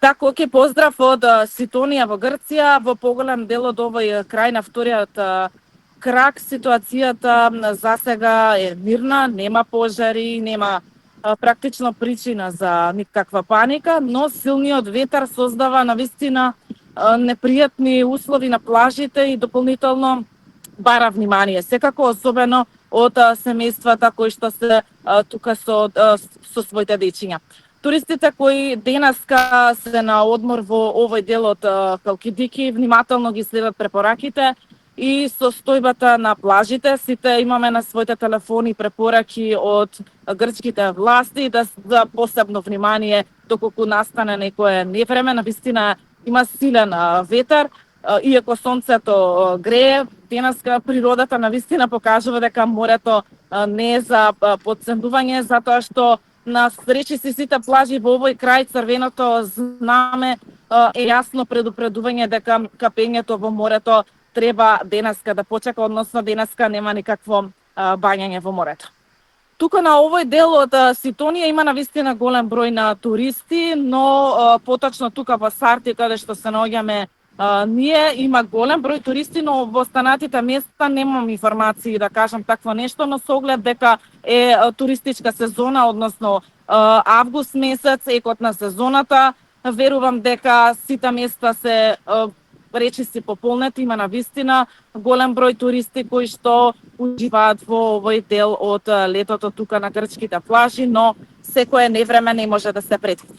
Така, оке, поздрав од Ситонија во Грција. Во поголем дел од овој крај на вториот крак ситуацијата за сега е мирна, нема пожари, нема практично причина за никаква паника, но силниот ветар создава навистина непријатни услови на плажите и дополнително бара внимание. Секако особено од семејствата кои што се тука со своите дечиња. Туристите кои денеска се на одмор во овој дел од Халкидики внимателно ги следат препораките и состојбата на плажите. Сите имаме на своите телефони препораки од грчките власти да посебно внимание доколку настане некое невреме. Навистина има силен ветар, иако сонцето грее, денеска природата навистина покажува дека морето не е за потценување, затоа што на речиси сите плажи во овој крај црвеното знаме е јасно предупредување дека капењето во морето треба денеска да почека, односно денеска нема никакво бањање во морето. Тука на овој дел од Ситонија има навистина голем број на туристи, но поточно тука во Сарти, каде што се наоѓаме ние, има голем број туристи, но во останатите места немам информации да кажам такво нешто, но со оглед дека е туристичка сезона, односно август месец, екот на сезоната, верувам дека сите места се речиси пополнети, има навистина голем број туристи кои што уживаат во овој дел од летото тука на грчките плажи, но секое невреме не може да се предвиди.